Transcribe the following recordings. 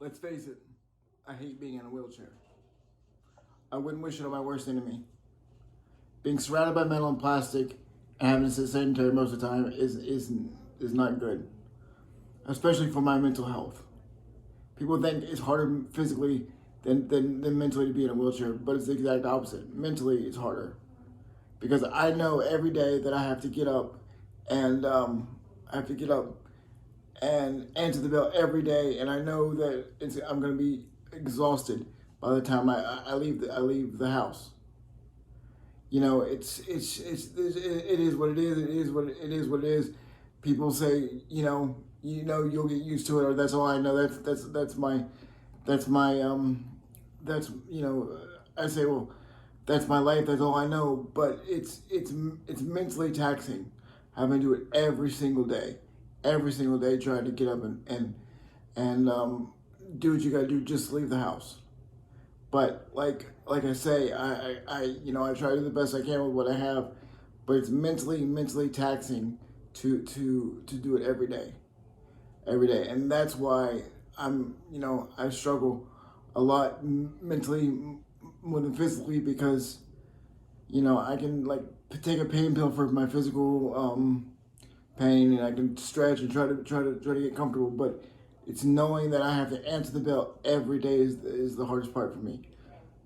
Let's face it, I hate being in a wheelchair. I wouldn't wish it on my worst enemy. Being surrounded by metal and plastic and having to sit sedentary most of the time is not good, especially for my mental health. People think it's harder physically than mentally to be in a wheelchair, but it's the exact opposite. Mentally, it's harder because I know every day that I have to get up and I have to get up and answer the bell every day, and I know that I'm going to be exhausted by the time I leave the house. You know, it is what it is. It is what it is. What it is. People say, you'll get used to it, or that's all I know. That's my that's I say, well, that's my life. That's all I know. But it's mentally taxing having to do it every single day, trying to get up and do what you got to do just to leave the house. But like I say, I try to do the best I can with what I have, but it's mentally taxing to do it every day, and that's why I struggle a lot mentally more than physically because I can like take a pain pill for my physical pain, and I can stretch and try to get comfortable, but it's knowing that I have to answer the bell every day is the hardest part for me.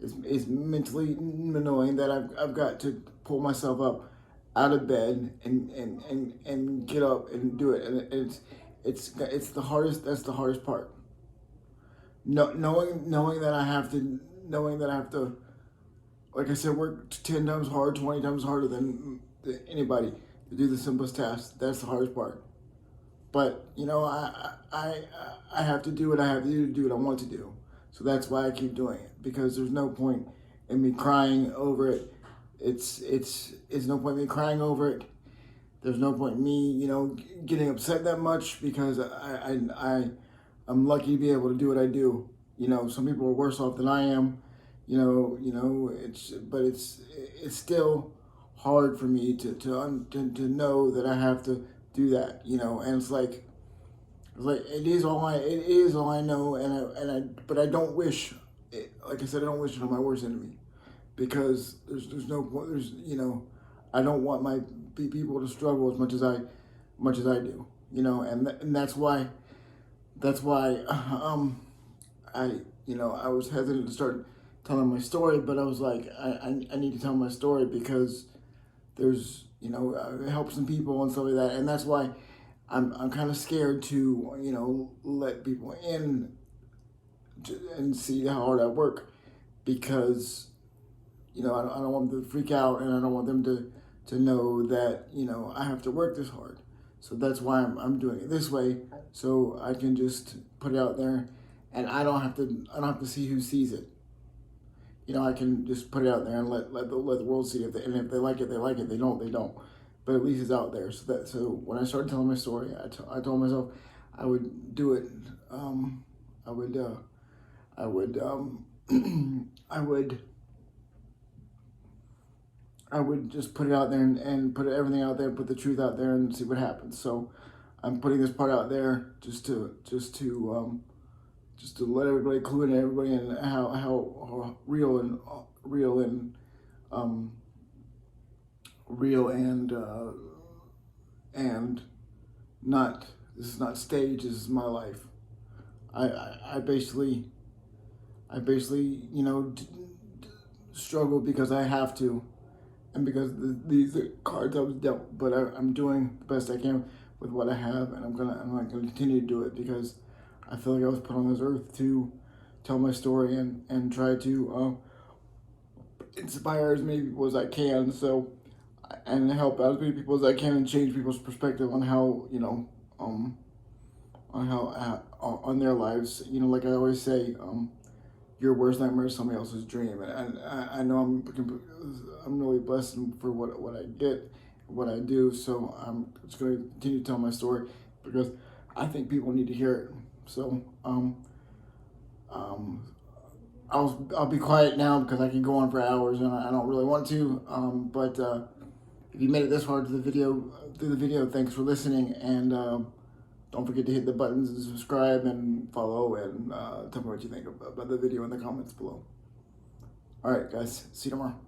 It's mentally knowing that I've got to pull myself up out of bed and get up and do it, and it's the hardest. That's the hardest part. No, knowing that I have to, like I said, work 10 times hard, 20 times harder than anybody to do the simplest task. That's the hardest part. But I have to do what I have to do what I want to do. So that's why I keep doing it, because there's no point in me crying over it. It's no point in me crying over it. There's no point in me getting upset that much, because I'm lucky to be able to do what I do. Some people are worse off than I am. It's still hard for me to know that I have to do that. And it's like it is all I know, but I don't wish it, like I said, I don't wish it on my worst enemy, because there's no point. I don't want my people to struggle as much as I do. And that's why I was hesitant to start telling my story, but I was like, I need to tell my story because there's it helps some people and stuff like that, and that's why I'm kind of scared to let people in and see how hard I work, because I don't want them to freak out, and I don't want them to know that I have to work this hard. So that's why I'm doing it this way, so I can just put it out there, and I don't have to see who sees it. I can just put it out there and let the world see it. And if they like it, they like it. They don't, they don't. But at least it's out there. So when I started telling my story, I told myself I would do it. I would I would I would I would just put it out there and put everything out there, put the truth out there, and see what happens. So I'm putting this part out there just to let everybody clue in, everybody, and how real and um, real and not, this is not stage, this is my life. I basically struggle because I have to, and because these are cards I was dealt. But I'm doing the best I can with what I have, and I'm gonna continue to do it, because I feel like I was put on this earth to tell my story and try to inspire as many people as I can. So, and help out as many people as I can, and change people's perspective on how on their lives. Like I always say, your worst nightmare is somebody else's dream, and I know I'm really blessed for what I get, what I do. So I'm just going to continue to tell my story, because I think people need to hear it. So I'll be quiet now, because I can go on for hours, and I don't really want to. But if you made it this far through the video, thanks for listening, and Don't forget to hit the buttons and subscribe and follow, and tell me what you think about the video in the comments below. All right, guys. See you tomorrow.